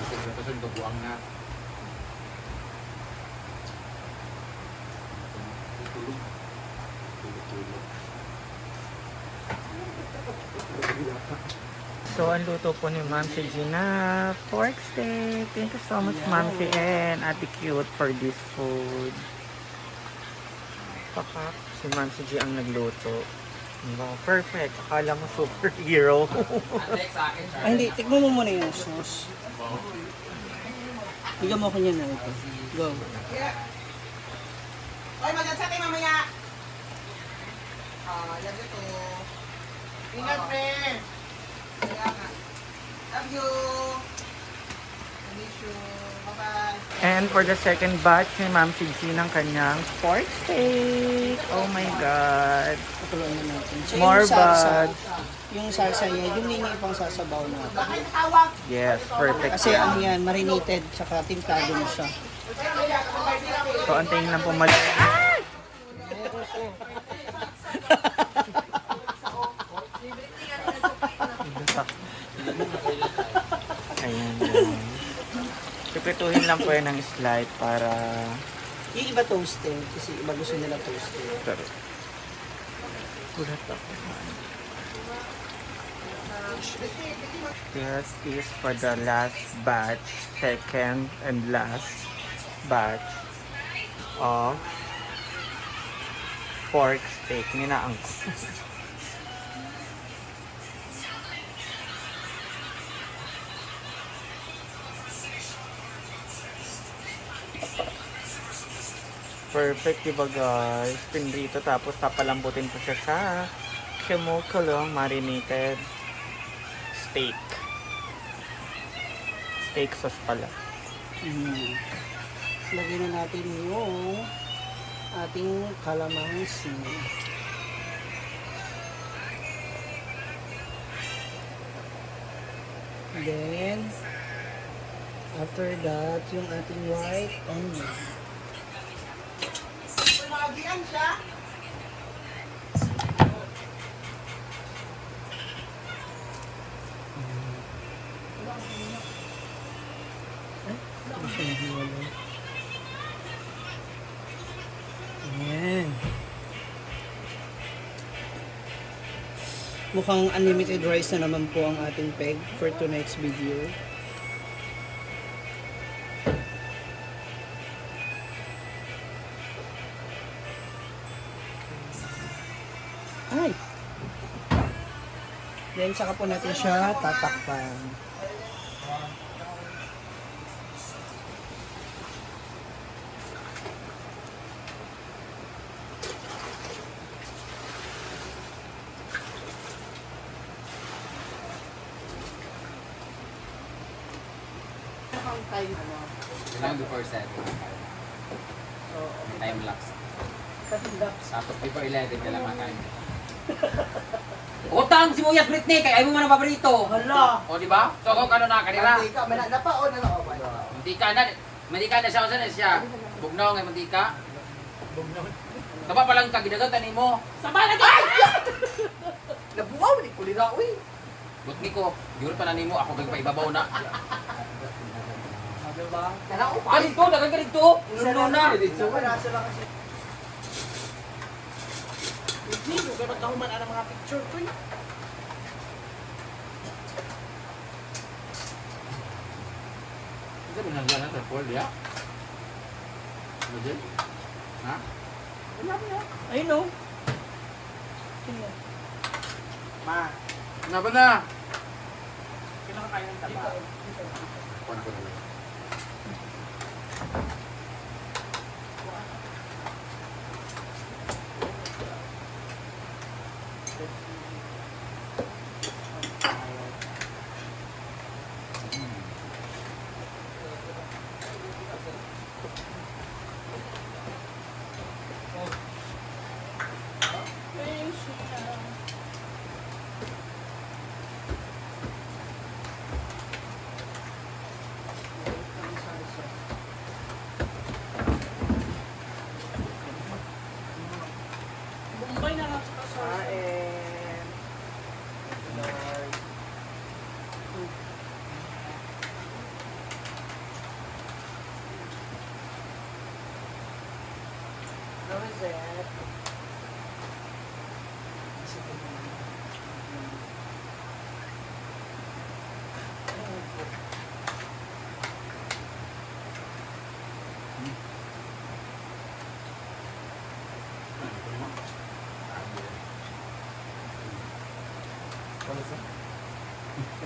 Kasi kabuang na. Tulog. Tulog. So, ang luto po ni Ma'am si Gina, pork steak. Thank you so much, Ma'am si and Ate Cute for this food. Pakak, si Ma'am si G ang nagluto. Wow, perfect. Akala mo superhero. Ay, hindi. Tikman mo muna yung sauce. Bigyan mo ko niya na ito. Go. Oy, mag-answer kayo mamaya. Love you too. Ingat, friend. Kaya nga. Love you. Miss you. Bye-bye. And for the second batch ni Ma'am si G ng kanyang pork steak. Oh my God. Patuluan na natin. So, More yung salsa, batch. yung salsa niya, yung hindi pang sasabaw natin. Bakit tawag? Yes, perfect. Kasi ano yan, marinated, tsaka timplado na siya. So, antayin lang po mali. Ayan lang. Pipituhin lang po yan ng slide para... Yung iba toasted, kasi iba gusto nila toasted. Pero... Kulat ako. This is for the last batch, second and last batch of pork steak. Ninaang ko. Perfect, diba guys? Pinrito tapos tapalambutin ko siya sa kumukulong marinated steak. Steak sauce pala. Lagyan na natin yung ating calamansi. Then, after that, yung ating white onion. Magian siya. Ito siya nahiwalay. Ayan. Mukhang unlimited rice na naman po ang ating peg for tonight's video. Ay! Then, saka po natin siya tatakpan. Kailangan before 7. May time lapse. Tapos before 11 ka lang makain. Utang si Muyas Britney kay ayaw mo man ang paborito. Hala. O di ba? So kung ano na kanila. Mantika. Napaon na ako. Mantika na siya na siya. Bugnaw nga mantika. Taba pa lang ka ginagatan nimo. Sama na dyan! Nabuwaw, di ko nila, uy. Butni ko, yun pa na nimo ako kay paibabaw na. Nalao pa. Ah, dito, dagan ka dito. Nuno na. Nasa lang kasi. Hindi, kaya ba't nahuman ang mga picture ko yun? Ito mo nanggalan sa Paul, ya? Ano dyan? Ha? Ayun o. Ma, Kenapa na? kinakakain ng taba. Kuhan ko na lang.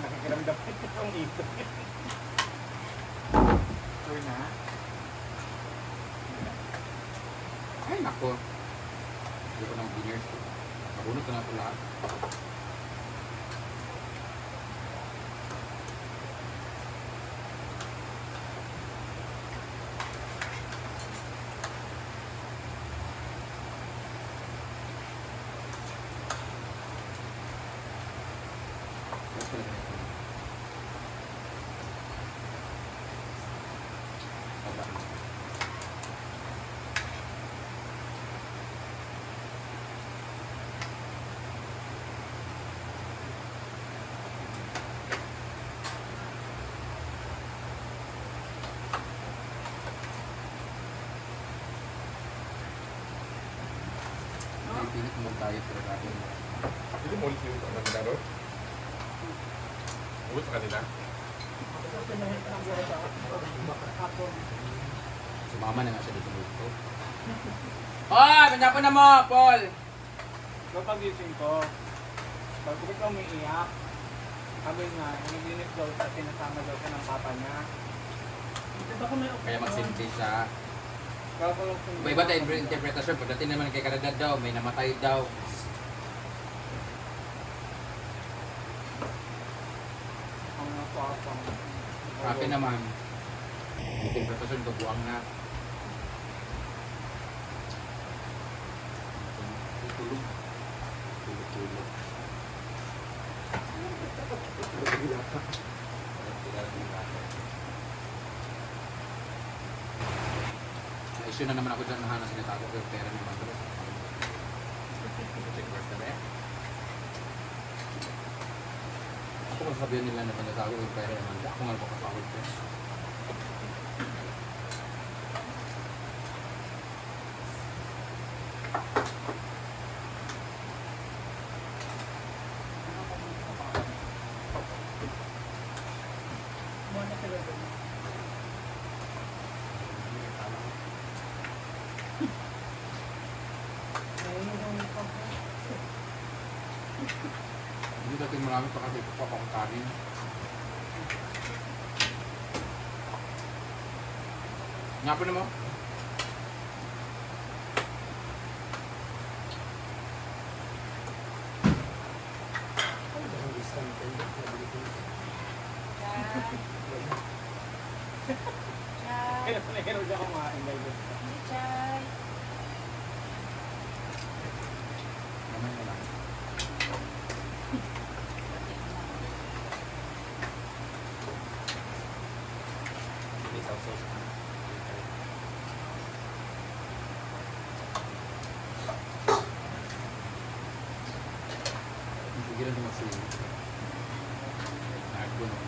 Nakikiramdam ang ito. Sure na? Ay, nako. Hindi ko nang dinner. Nabunot ko na ito lahat. Pilit mo diet pero natin. Hindi mo ulit yung naglaro? Ulit sa kanila? Sumama na nga siya dito dito. Hoy! Manyapan na mo, Paul! Nung pagising ko, pag ko umiiyak, sabi nga, nag-init daw at sinasama daw siya ng papa niya. Kaya magsimpi siya. Kakulong Iba tayo interpretasyon. Pagdating naman kay Karadad daw, may namatay daw. ang mga papa. Akin naman. Interpretasyon, kabuang na. Tulog. Tulog. Na-issue na naman ako dyan na sinatago ko yung pera ng Bandros. Check first na ba eh? Ako kung sabihan nila na pinatago ko yung pera ng Bandros, ako nga napakasahod ko. Hindi dating marami pa kasi ito pa akong kanin. Nga po naman. Kaya nahirap siya kumain dahil gusto. Naman na lang. Hindi rin naman sila. Nagpo naman.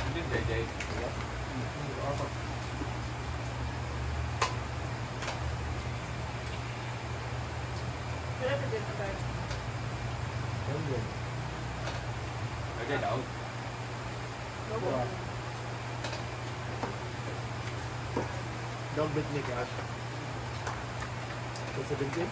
Hindi, JJ. Lagay daw. Dog bit ni Cash. 270?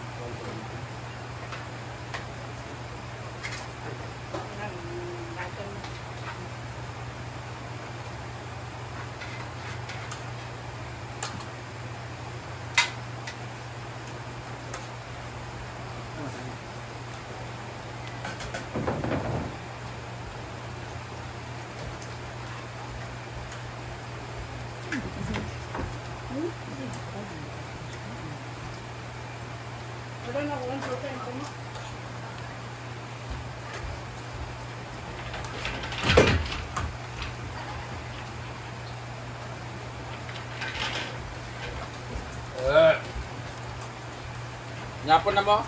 Nyapon na mo?